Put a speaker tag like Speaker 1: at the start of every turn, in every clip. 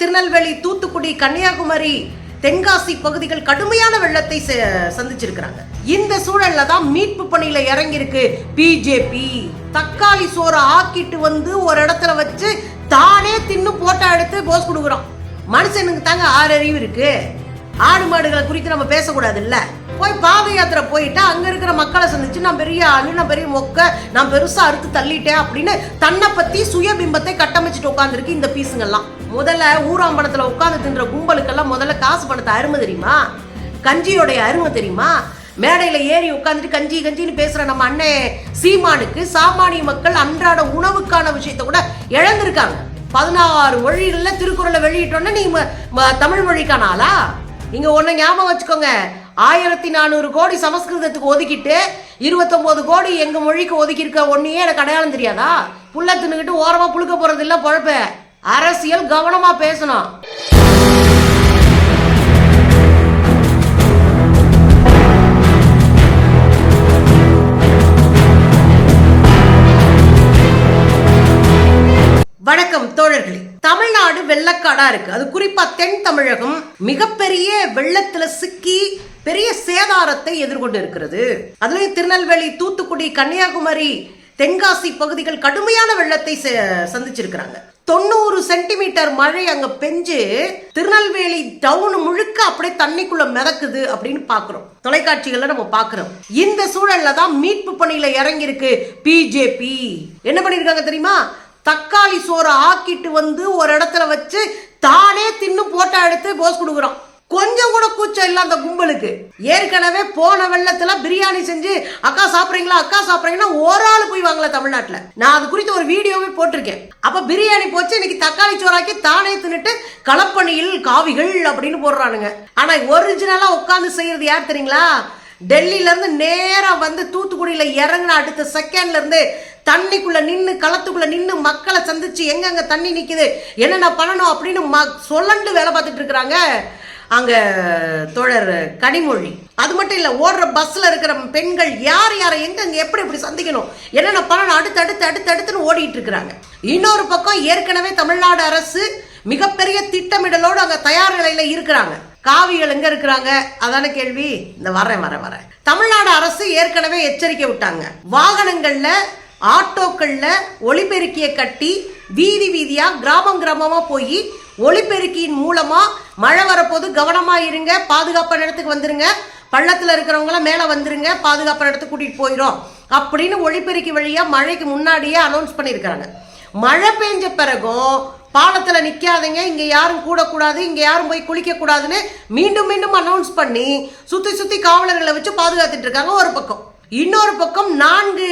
Speaker 1: திருநெல்வேலி, தூத்துக்குடி, கன்னியாகுமரி, தென்காசி பகுதிகள் கடுமையான வெள்ளத்தை சந்திச்சிருக்கிறாங்க. இந்த சூழல்ல தான் மீட்பு பணியில இறங்கியிருக்கு பிஜேபி. தக்காளி சோறு ஆக்கிட்டு வந்து ஒரு இடத்துல வச்சு தானே தின்னு போட்டோ எடுத்து போஸ் கொடுக்குறோம். மனுஷனுக்கு தாங்க 6 அறிவு இருக்கு. ஆடு மாடுகளை குறித்து நம்ம பேசக்கூடாது இல்ல. போய் பாத யாத்திரை போயிட்டா அங்க இருக்கிற மக்களை சந்திச்சு நான் பெரிய ஆளு, நான் பெரிய மொக்க, நான் பெருசா அறுத்து தள்ளிட்டேன் அப்படின்னு தன்னை பத்தி சுயபிம்பத்தை கட்டமைச்சிட்டு உட்காந்துருக்கு இந்த பீஸுங்கெல்லாம். முதல்ல ஊராம்பணத்துல உட்கார்ந்து தின்ற கும்பலுக்கெல்லாம் முதல்ல காசு பணத்தை அருமை தெரியுமா? கஞ்சியோடைய அருமை தெரியுமா? மேடையில ஏறி உட்காந்துட்டு கஞ்சி கஞ்சின்னு பேசுற நம்ம அண்ணன் சீமானுக்கு சாமானிய மக்கள் அன்றாட உணவுக்கான விஷயத்த கூட இழந்திருக்காங்க. 16 மொழிகள்ல திருக்குறளை வெளியிட்டோன்னா நீ தமிழ் மொழிக்கான ஆளா? இங்க ஒண்ணு ஞாபகம் வச்சுக்கோங்க, 1400 கோடி சமஸ்கிருதத்துக்கு ஒதுக்கிட்டு 29 கோடி எங்க மொழிக்கு ஒதுக்கி இருக்க ஒன்னையே எனக்கு அடையாளம் தெரியாதா? புள்ள தின்னுக்கிட்டு ஓரமா புழுக்க போறது இல்ல பொழப்ப. அரசியல் கவனமா பேசணும். வணக்கம் தோழர்களே. தமிழ்நாடு வெள்ளக்காடா இருக்கு. அது குறிப்பா தென் தமிழகம் மிகப்பெரிய வெள்ளத்துல சிக்கி பெரிய சேதாரத்தை எதிர்கொண்டு இருக்கிறது. அதுலயும் திருநெல்வேலி, தூத்துக்குடி, கன்னியாகுமரி, தென்காசி பகுதிகள் கடுமையான வெள்ளத்தை சந்திச்சிருக்கிறாங்க. 90 சென்டிமீட்டர் மழை அங்க பெஞ்சு திருநெல்வேலி டவுன் முழுக்க அப்படியே தண்ணிக்குள்ள மிதக்குது அப்படின்னு பாக்குறோம், தொலைக்காட்சிகள்ல நம்ம பாக்குறோம். இந்த சூழல்ல தான் மீட்பு பணியில இறங்கியிருக்கு பிஜேபி. என்ன பண்ணிருக்காங்க தெரியுமா? தக்காளி சோறு ஆக்கிட்டு வந்து ஒரு இடத்துல வச்சு தானே தின்னு போட்டோ எடுத்து போஸ் கொடுக்குறோம். கொஞ்சம் கூட கூச்சம் இல்ல அந்த கும்பலுக்கு. ஏற்கனவே போன வெள்ளத்துல பிரியாணி செஞ்சு அக்கா சாப்பிடுறீங்களா, அக்கா சாப்பிடுறீங்கன்னா ஒரு ஆள் போய் வாங்கல தமிழ்நாட்டுல. நான் அது குறித்து ஒரு வீடியோவே போட்டிருக்கேன். அப்ப பிரியாணி போச்சு, இன்னைக்கு தக்காளி சோறாக்கி தானே தின்னுட்டு களப்பணியில் காவிகள் அப்படின்னு போடுறானுங்க. ஆனா ஒரிஜினலா உட்கார்ந்து செய்யறது யார் தெரியுங்களா? டெல்லியில இருந்து நேரா வந்து தூத்துக்குடியில இறங்கின அடுத்த செகண்ட்ல இருந்து தண்ணிக்குள்ள நின்று களத்துக்குள்ள நின்று மக்களை சந்திச்சு எங்கெங்க தண்ணி நிக்குது, என்னென்ன பண்ணணும் அப்படின்னு சொல்லண்டு வேலை பார்த்துட்டு இருக்கிறாங்க அங்க தோழர் கனிமொழி. அது மட்டும் இல்ல, ஓடுற பஸ்ல இருக்கிற பெண்கள் யார் யாரை எங்க எப்படி எப்படி சந்திக்கணும், என்னென்ன பண்ணணும் அடுத்தடுத்துன்னு ஓடிட்டு இருக்கிறாங்க. இன்னொரு பக்கம் ஏற்கனவே தமிழ்நாடு அரசு மிகப்பெரிய திட்டமிடலோடு அங்க தயார் நிலையில இருக்கிறாங்க. காவிகள் எங்க இருக்கிறாங்க அதான கேள்வி. இந்த வரேன். தமிழ்நாடு அரசு ஏற்கனவே எச்சரிக்கை விட்டாங்க. வாகனங்கள்ல, ஆட்டோக்கள்ல ஒளிபெருக்கிய கட்டி வீதி வீதியா கிராமமா போய் ஒளிபெருக்கியின் மூலமா மழை வரப்போது கவனமா இருங்க, பாதுகாப்பான இடத்துக்கு வந்துருங்க, பள்ளத்துல இருக்கிறவங்கள மேல வந்துருங்க, பாதுகாப்பான இடத்துக்கு கூட்டிட்டு போயிடும் அப்படின்னு ஒளிபெருக்கி வழியா மழைக்கு முன்னாடியே அனௌன்ஸ் பண்ணிருக்காங்க. மழை பெஞ்ச பிறகும் பாலத்துல நிக்காதீங்க, இங்க யாரும் கூடக்கூடாது, இங்க யாரும் போய் குளிக்க கூடாதுன்னு மீண்டும் அனௌன்ஸ் பண்ணி சுத்தி காவலர்களை வச்சு பாதுகாத்துட்டு இருக்காங்க ஒரு பக்கம். இன்னொரு பக்கம் 4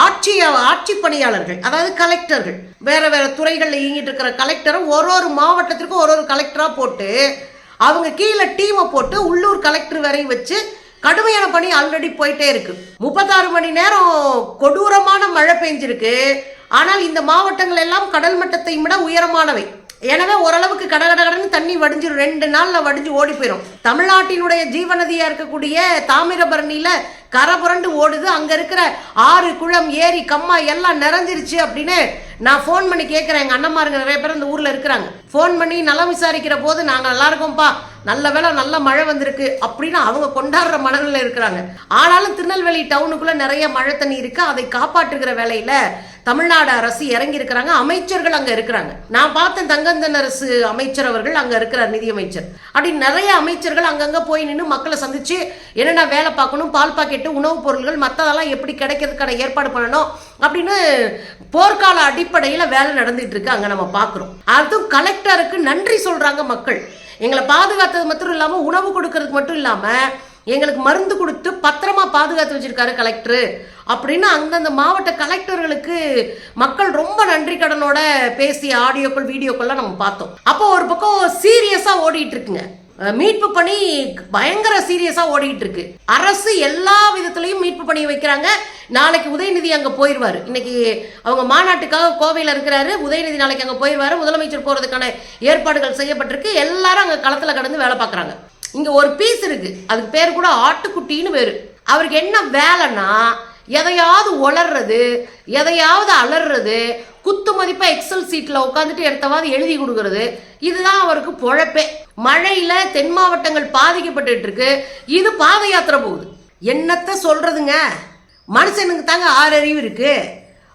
Speaker 1: ஆட்சி பணியாளர்கள், அதாவது கலெக்டர்கள், வேற துறைகள்ல இயங்கிட்டு இருக்கிற கலெக்டரும் ஒரு மாவட்டத்திற்கும் ஒரு கலெக்டரா போட்டு அவங்க கீழே டீமை போட்டு உள்ளூர் கலெக்டர் வரையும் வச்சு கடுமையான பணி ஆல்ரெடி போயிட்டே இருக்கு. 36 மணி நேரம் கொடூரமான மழை பெஞ்சிருக்கு. ஆனால் இந்த மாவட்டங்கள் எல்லாம் கடல் மட்டத்தை விட உயரமானவை. எனவே ஓரளவுக்கு கடகடன்னு தண்ணி வடிஞ்சிடும், 2 நாள்ல வடிஞ்சு ஓடி போயிடும். தமிழ்நாட்டினுடைய ஜீவநதியா இருக்கக்கூடிய தாமிரபரணியில கரை புரண்டு ஓடுது. அங்க இருக்கிற ஆறு, குளம், ஏரி, கம்மா எல்லாம் நிறைஞ்சிருச்சு அப்படின்னு நான் போன் பண்ணி கேட்கிறேன். எங்க அண்ணன்மாருங்க நிறைய பேர் இந்த ஊர்ல இருக்கிறாங்க. போன் பண்ணி நலம் விசாரிக்கிற போது நாங்க நல்லா இருக்கோம்ப்பா, நல்ல வேளை நல்ல மழை வந்திருக்கு அப்படின்னு அவங்க கொண்டாடுற மனநிலையில இருக்கிறாங்க. ஆனாலும் திருநெல்வேலி டவுனுக்குள்ள நிறைய மழை தண்ணி இருக்கு. அதை காப்பாற்றுகிற வேலையில தமிழ்நாடு அரசு இறங்கி இருக்கிறாங்க. அமைச்சர்கள் அங்க இருக்கிறாங்க. நான் பார்த்தேன், தங்கந்தன் அரசு அமைச்சர் அவர்கள் அங்க இருக்கிறார், நிதியமைச்சர். அப்படி நிறைய அமைச்சர்கள் அங்கங்க போய் நின்று மக்களை சந்திச்சு என்னென்ன வேலை பார்க்கணும், பால் பாக்கெட்டு, உணவுப் பொருட்கள், மற்றதெல்லாம் எப்படி கிடைக்கிறதுக்கான ஏற்பாடு பண்ணணும் அப்படின்னு போர்க்கால அடிப்படையில வேலை நடந்துட்டு இருக்கு. அங்க நம்ம பாக்குறோம். அதுவும் கலெக்டருக்கு நன்றி சொல்றாங்க மக்கள். எங்களை பாதுகாத்தது மட்டும் இல்லாம உணவு கொடுக்கறதுக்கு மட்டும் இல்லாம எங்களுக்கு மருந்து கொடுத்து பத்திரமா பாதுகாத்து வச்சிருக்காரு கலெக்டர் அப்படின்னு அந்தந்த மாவட்ட கலெக்டர்களுக்கு மக்கள் ரொம்ப நன்றி கடனோட பேசிய ஆடியோக்கள், வீடியோக்கள்லாம் நம்ம பார்த்தோம். அப்போ ஒரு பக்கம் சீரியஸா ஓடிட்டு இருக்குங்க மீட்பு பணி, பயங்கர சீரியஸா ஓடிட்டு இருக்கு. அரசு எல்லா விதத்திலையும் மீட்பு பணி வைக்கிறாங்க. நாளைக்கு உதயநிதி அங்க போயிருவாரு. இன்னைக்கு அவங்க மாநாட்டுக்காக கோவையில இருக்கிறாரு. உதயநிதி நாளைக்கு அங்க போயிருவாரு. முதலமைச்சர் போறதுக்கான ஏற்பாடுகள் செய்யப்பட்டிருக்கு. எல்லாரும் அங்க களத்துல கடந்து வேலை பார்க்கறாங்க. இங்க ஒரு பீஸ் இருக்கு, அதுக்கு பேர் கூட ஆட்டுக்குட்டின்னு பேரு. அவருக்கு என்ன வேலைன்னா எதையாவது ஒளர்றது, எதையாவது அலறது, குத்து மதிப்பா எக்ஸல் சீட்ல உட்காந்துட்டு எடுத்தவாது எழுதி கொடுக்கறது, இதுதான் அவருக்கு பொழப்பே. மழையில தென் மாவட்டங்கள் பாதிக்கப்பட்டு இருக்கு. இது பாத யாத்திரை போகுது. என்னத்த சொல்றதுங்க, மனுஷனுக்கு தாங்க 6 அறிவு இருக்கு.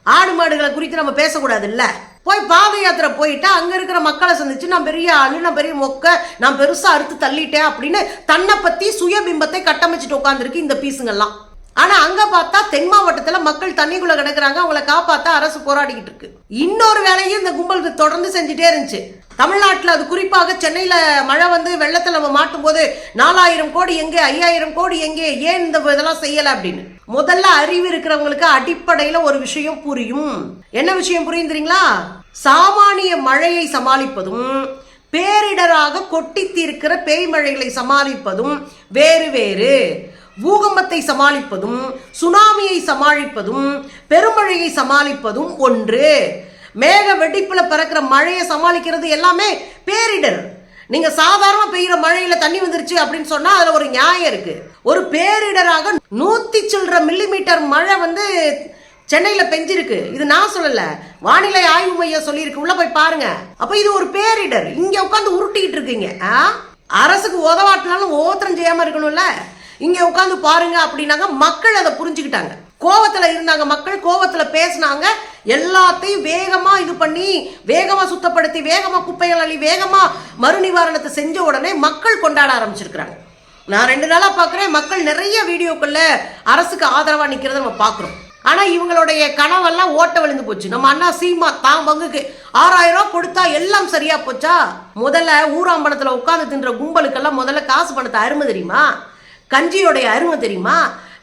Speaker 1: ஆடு மாடுகளை குறித்து நம்ம பேசக்கூடாது இல்ல. போய் பாத யாத்திரை போயிட்டா அங்க இருக்கிற மக்களை சந்திச்சு நான் பெரிய ஆளு, நான் பெரிய மொக்க, நான் பெருசா அறுத்து தள்ளிட்டேன் அப்படின்னு தன்னை பத்தி சுயபிம்பத்தை கட்டமைச்சிட்டு உட்காந்துருக்கு இந்த பீஸுங்கெல்லாம். ஆனா அங்க பார்த்தா தென் மாவட்டத்துல மக்கள் தண்ணிக்குள்ள கிடக்குறாங்க, அவங்களை காப்பாத்த அரசு போராடிக்கிட்டு இருக்கு. இன்னொரு வேலையும் இந்த கும்பல் தொடர்ந்து செஞ்சுட்டே இருந்துச்சு. தமிழ்நாட்டில் அது குறிப்பாக சென்னையில் மழை வந்து வெள்ளத்தில் நம்ம மாட்டும் போது 4000 கோடி எங்கே, 5000 கோடி எங்கே, ஏன் இந்த இதெல்லாம் செய்யலை அப்படின்னு. முதல்ல அறிவு இருக்கிறவங்களுக்கு அடிப்படையில் ஒரு விஷயம் புரியும். என்ன விஷயம் புரியும் தெரியுங்களா? சாமானிய மழையை சமாளிப்பதும் பேரிடராக கொட்டி தீர்க்கிற பேய் மழைகளை சமாளிப்பதும் வேறு வேறு. பூகம்பத்தை சமாளிப்பதும் சுனாமியை சமாளிப்பதும் பெருமழையை சமாளிப்பதும் ஒன்று. மேக வெடிப்புல பறக்கிற மழையை சமாளிக்கிறது எல்லாமே பேரிடர். நீங்க சாதாரண பெய்யுற மழையில தண்ணி வந்துருச்சு அப்படின்னு சொன்னா அதுல ஒரு நியாயம் இருக்கு. ஒரு பேரிடராக 100 சில்லற மில்லிமீட்டர் மழை வந்து சென்னையில பெஞ்சிருக்கு. இது நான் சொல்லல, வானிலை ஆய்வு மையம் சொல்லியிருக்கு. உள்ள போய் பாருங்க. அப்ப இது ஒரு பேரிடர். இங்க உட்காந்து உருட்டிட்டு இருக்கீங்க. அரசுக்கு உதவாட்டினாலும் ஒவ்வொருத்தரும் செய்யாம இருக்கணும்ல. இங்க உட்காந்து பாருங்க அப்படின்னாங்க. மக்கள் அதை புரிஞ்சுக்கிட்டாங்க. கோவத்துல இருந்தாங்க மக்கள், கோவத்துல பேசினாங்க. எல்லாத்தையும் வேகமா இது பண்ணி, வேகமா சுத்தப்படுத்தி, வேகமா குப்பைகள் அள்ளி, வேகமா மறு நிவாரணத்தை செஞ்ச உடனே மக்கள் கொண்டாட ஆரம்பிச்சிருக்கிறாங்க. நான் 2 நாளா பாக்குறேன், மக்கள் நிறைய வீடியோக்குள்ள அரசுக்கு ஆதரவா நிக்கிறத நம்ம பாக்குறோம். ஆனா இவங்களுடைய கனவெல்லாம் ஓட்ட விழுந்து போச்சு. நம்ம அண்ணா சீமா தான் பங்குக்கு 6000 ரூபாய் கொடுத்தா எல்லாம் சரியா போச்சா? முதல்ல ஊராம்பலத்துல உட்கார்ந்து தின்ற கும்பலுக்கெல்லாம் முதல்ல காசு பணத்தை அருமை தெரியுமா? கஞ்சியோடைய அருமை தெரியுமா?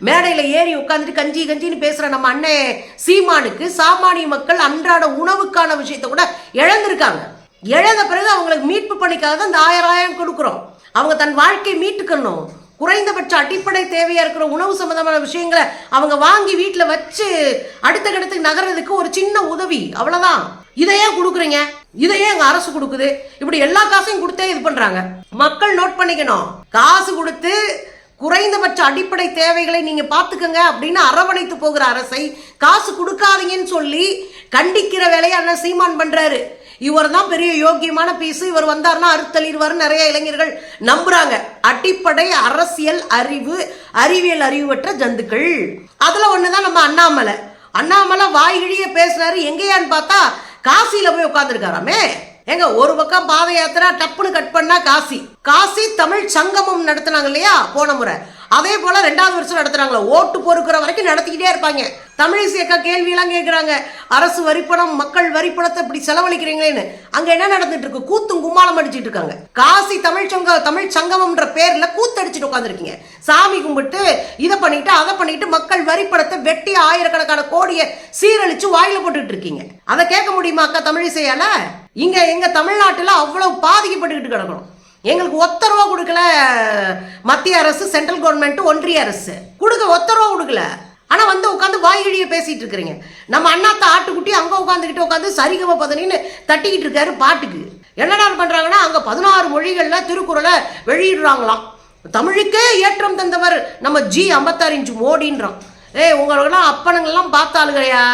Speaker 1: மேடையில் ஏறி உட்காந்துட்டு கஞ்சி கஞ்சின்னு பேசுற நம்ம அண்ணன் சீமானுக்கு சாமானிய மக்கள் அன்றாட உணவுக்கான விஷயத்த கூட இழந்திருக்காங்க. இழந்த பிறகு அவங்களுக்கு மீட்பு பணிக்காக தான் இந்த 1000 கொடுக்குறோம். அவங்க தன் வாழ்க்கையை மீட்டுக்கணும். குறைந்தபட்ச அடிப்படை தேவையா இருக்கிற உணவு சம்பந்தமான விஷயங்களை அவங்க வாங்கி வீட்டில் வச்சு அடுத்த கட்டத்துக்கு நகர்றதுக்கு ஒரு சின்ன உதவி, அவ்வளவுதான். இதையே கொடுக்குறீங்க, இதையே எங்க அரசு கொடுக்குது. இப்படி எல்லா காசையும் கொடுத்தே இது பண்றாங்க. மக்கள் நோட் பண்ணிக்கணும். காசு கொடுத்து குறைந்தபட்ச அடிப்படை தேவைகளை நீங்க பாத்துக்கங்க அப்படின்னு அரவணைத்து போகிற அரசை காசு கொடுக்காதீங்கன்னு சொல்லி கண்டிக்கிற வேலையை அண்ணன் சீமான் பண்றாரு. இவர் தான் பெரிய யோக்கியமான பீஸ். இவர் வந்தாருன்னா அறுத்தளிர்வாரு நிறைய இளைஞர்கள் நம்புறாங்க. அடிப்படை அரசியல் அறிவு, அறிவியல் அறிவுற்ற ஜந்துக்கள். அதுல ஒண்ணுதான் நம்ம அண்ணாமலை. அண்ணாமலை வாய்கிழிய பேசுறாரு. எங்கேயான்னு பார்த்தா காசியில போய் உட்கார்ந்துருக்காராமே. எங்க ஒரு பக்கம் பாத யாத்திரை டப்புன்னு கட் பண்ணா காசி தமிழ் சங்கமம் நடத்தினாங்க இல்லையா போன முறை, அதே போல 2வது வருஷம் நடத்துறாங்களா. ஓட்டு பொறுக்கிற வரைக்கும் நடத்திக்கிட்டே இருப்பாங்க. தமிழிசை அக்கா கேள்வி எல்லாம் கேட்கிறாங்க. அரசு வரிப்பணம், மக்கள் வரிப்பணத்தை இப்படி செலவழிக்கிறீங்களேன்னு. அங்க என்ன நடந்துட்டு இருக்கு? கூத்தும் கும்மாளம் அடிச்சிட்டு இருக்காங்க. காசி தமிழ் சங்கமம்ன்ற பேர்ல கூத்தடிச்சுட்டு உட்காந்துருக்கீங்க. சாமி கும்பிட்டு இதை பண்ணிட்டு அதை பண்ணிட்டு மக்கள் வரிப்பணத்தை வெட்டி ஆயிரக்கணக்கான கோடியை சீரழிச்சு வாயில போட்டுட்டு இருக்கீங்க. அதை கேட்க முடியுமா அக்கா தமிழிசையால? இங்க எங்க தமிழ்நாட்டுல அவ்வளவு பாதிக்கப்பட்டுக்கிட்டு கிடக்கணும். எங்களுக்கு 1 ரூபா கொடுக்கல மத்திய அரசு, சென்ட்ரல் கவர்மெண்ட், ஒன்றிய அரசு கொடுக்க 1 ரூபா கொடுக்கல. ஆனா வந்து உட்காந்து வாய்கிழிய பேசிட்டு இருக்கிறீங்க. நம்ம அண்ணாத்த ஆட்டுக்குட்டி அங்க உட்காந்து சரிகம பதனின்னு தட்டிக்கிட்டு இருக்காரு பாட்டுக்கு. என்னடா பண்றாங்கன்னா அங்க 16 மொழிகள்ல திருக்குறளை வெளியிடுறாங்களாம். தமிழுக்கே ஏற்றம் தந்தவர் நம்ம G56 இன்ச் மோடின்றோம். உங்களெல்லாம் அப்பனுங்கெல்லாம் பார்த்தாளுங்கயா.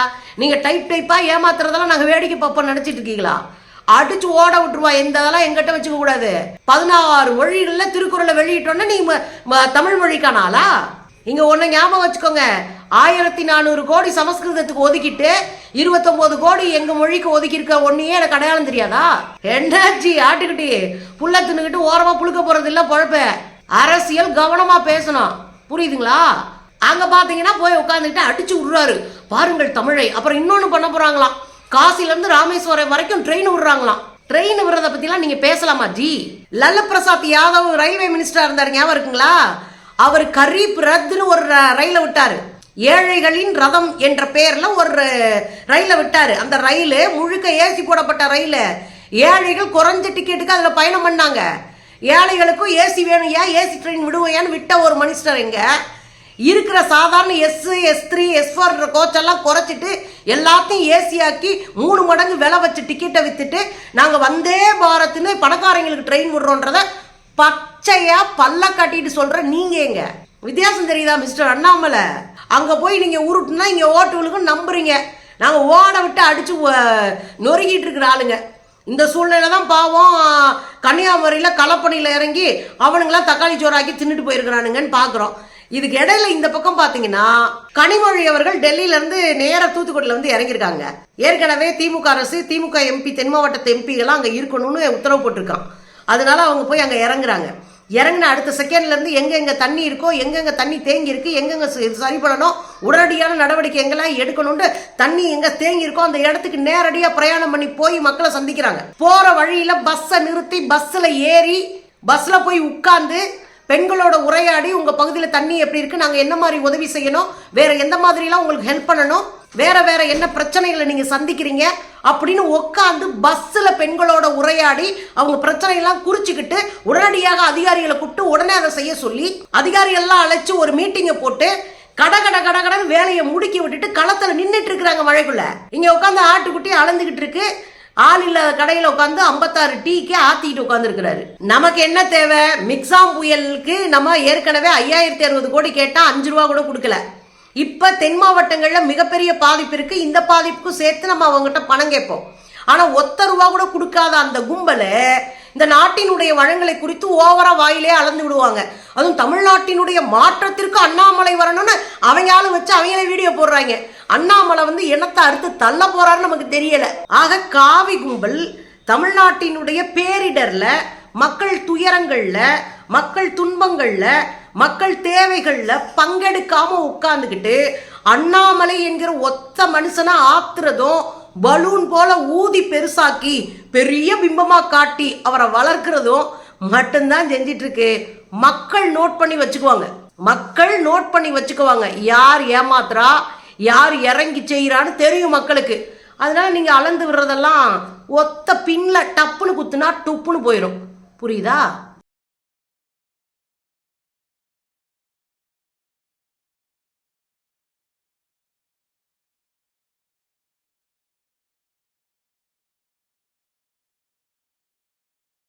Speaker 1: நீங்க டைப்பா ஏமாத்துறதெல்லாம் நாங்க வேடிக்கை பார்ப்போம் நினைச்சிட்டு இருக்கீங்களா? அடிச்சு ஓட விட்டுருவா. எந்த இதெல்லாம் எங்கிட்ட வச்சுக்க கூடாது. 16 மொழிகள்ல திருக்குறளை வெளியிட்டோன்னா நீங்க தமிழ் மொழிக்கானாலா? இங்க ஒண்ணு ஞாபகம் வச்சுக்கோங்க. 1400 கோடி சமஸ்கிருதத்துக்கு ஒதுக்கிட்டு 29 கோடி எங்க மொழிக்கு ஒதுக்கி இருக்க. ஒன்னையே எனக்கு அடையாளம் தெரியாதா? என்னாச்சு ஆட்டுக்கிட்டி புள்ள தின்னுக்கிட்டு ஓரமா புழுக்க போறது இல்ல பொழப்ப. அரசியல் கவனமா பேசணும், புரியுதுங்களா? அங்க பாத்தீங்கன்னா போய் உட்காந்துக்கிட்டு அடிச்சு விடுறாரு பாருங்கள் தமிழை. அப்புறம் இன்னொன்னு பண்ண போறாங்களாம். காசில இருந்து ராமேஸ்வரம் வரைக்கும் ட்ரெயின் விடுறாங்களாம். ட்ரெயின் விடுறத பத்திலாம் நீங்க பேசலாமா ஜி? லல்லு பிரசாத் யாதவ் ரயில்வே மினிஸ்டரா இருந்தாரு, ஞாபகம் இருக்குங்களா? அவர் கரீப் ரத்னு ஒரு ரயில விட்டாரு. ஏழைகளின் ரதம் என்ற பெயர்ல ஒரு ரயில விட்டாரு. அந்த ரயிலு முழுக்க ஏசி போடப்பட்ட ரயிலு. ஏழைகள் குறைஞ்ச டிக்கெட்டுக்கு அதுல பயணம் பண்ணாங்க. ஏழைகளுக்கும் ஏசி வேணும், ஏன் ஏசி ட்ரெயின் விடுவையான்னு விட்ட ஒரு மினிஸ்டர். எங்க இருக்கிற சாதாரண S3 S4 கோச்செல்லாம் குறைச்சிட்டு எல்லாத்தையும் ஏசியாக்கி 3 மடங்கு விலை வச்சு டிக்கெட்டை வித்துட்டு நாங்க வந்தே பாரத்னு பணக்காரங்களுக்கு ட்ரெயின் விடுறோன்றத பச்சையா பல்ல காட்டிட்டு சொல்ற நீங்க எங்க? வித்தியாசம் தெரியுதா மிஸ்டர் அண்ணாமலை? அங்க போய் நீங்க உருட்டுனா இங்க ஓட்டு விழுக்கும் நம்புறீங்க. நாங்க ஓட விட்டு அடிச்சு நொறுக்கிட்டு இருக்கிற ஆளுங்க. இந்த சூழ்நிலை தான் பாவம் கன்னியாகுமரியில களப்பணியில இறங்கி அவனுங்களாம் தக்காளி சோறாக்கி தின்னுட்டு போயிருக்கிறானுங்கன்னு பாக்குறோம். இதுக்கு இடையில இந்த பக்கம் பாத்தீங்கன்னா கனிமொழி அவர்கள் டெல்லியில இருந்து நேர தூத்துக்குடியில வந்து இறங்கியிருக்காங்க. ஏற்கனவே திமுக அரசு, திமுக எம்பி, தென் மாவட்டத்து எம்பிகள்லாம் அங்க இருக்கணும்னு உத்தரவு போட்டிருக்கான். அதனால அவங்க போய் அங்க இறங்குறாங்க. இறங்கின அடுத்த செகண்ட்ல இருந்து எங்கெங்க தண்ணி இருக்கோ, எங்கெங்க தண்ணி தேங்கி இருக்கு, எங்கெங்க சரி பண்ணணும், உடனடியான நடவடிக்கை எங்கெல்லாம் எடுக்கணும்னு தண்ணி எங்க தேங்கி இருக்கோ அந்த இடத்துக்கு நேரடியா பிரயாணம் பண்ணி போய் மக்களை சந்திக்கிறாங்க. போற வழியில பஸ்ஸை நிறுத்தி பஸ்ல ஏறி பஸ்ல போய் உட்கார்ந்து பெண்களோட உரையாடி உங்க பகுதியில் தண்ணி எப்படி இருக்கு, நாங்க என்ன மாதிரி உதவி செய்யணும், வேற எந்த மாதிரிலாம் உங்களுக்கு ஹெல்ப் பண்ணணும், வேற வேற என்ன பிரச்சனைகளை நீங்க சந்திக்கிறீங்க அப்படின்னு உட்காந்து பஸ்ல பெண்களோட உரையாடி அவங்க பிரச்சனையெல்லாம் குறிச்சுக்கிட்டு உடனடியாக அதிகாரிகளை கூப்பிட்டு உடனே அதை செய்ய சொல்லி அதிகாரிகள்லாம் அழைச்சு ஒரு மீட்டிங்கை போட்டு கடகடன்னு வேலையை முடுக்கி விட்டுட்டு களத்துல நின்றுட்டு இருக்கிறாங்க மழைக்குள்ள. இங்க உட்காந்து ஆட்டுக்குட்டி அளந்துகிட்டு இருக்கு. ஆள் இல்லாத கடையில உட்காந்து 56 டீக்கு ஆத்திட்டு உட்கார்ந்து இருக்கிறாரு. நமக்கு என்ன தேவை? மிக்ஸாம் புயலுக்கு நம்ம ஏற்கனவே 5060 கோடி கேட்டா 5 ரூபா கூட கொடுக்கல. இப்ப தென் மாவட்டங்கள்ல மிகப்பெரிய பாதிப்பு இருக்கு. இந்த பாதிப்புக்கும் சேர்த்து நம்ம அவங்ககிட்ட பணம் கேட்போம். ஆனா ஒத்த ரூபா கூட கொடுக்காத அந்த கும்பல இந்த நாட்டினுடைய வளங்களை குறித்து ஓவரா வாயிலே அளந்து விடுவாங்க. அதுவும் தமிழ்நாட்டினுடைய மாற்றத்திற்கு அண்ணாமலை வரணும்னு அவங்க ஆளு வச்சு அவங்களே வீடியோ போடுறாங்க. அண்ணாமலை வந்து என்னத்தை அறுத்து தள்ள போறான்னு நமக்கு தெரியல. ஆக காவி கும்பல் தமிழ்நாட்டினுடைய பேரிடர்ல, மக்கள் துயரங்கள்ல, மக்கள் துன்பங்கள்ல, மக்கள் தேவைகள்ல பங்கெடுக்காம உட்கார்ந்துக்கிட்டு அண்ணாமலை என்கிற ஒத்த மனுஷனை ஆத்துறதும் பலூன் போல ஊதி பெருசாக்கி பெரிய பிம்பமா காட்டி அவரை வளர்க்கிறதும் மட்டும்தான் செஞ்சிட்டு இருக்கு. மக்கள் நோட் பண்ணி வச்சுக்குவாங்க. மக்கள் நோட் பண்ணி வச்சுக்குவாங்க. யார் ஏமாத்துறா, யார் இறங்கி செய்யறான்னு தெரியும் மக்களுக்கு. அதனால நீங்க அளந்து விடுறதெல்லாம் ஒத்த பின்ல டப்புன்னு குத்துனா டுப்புன்னு போயிடும். புரியுதா?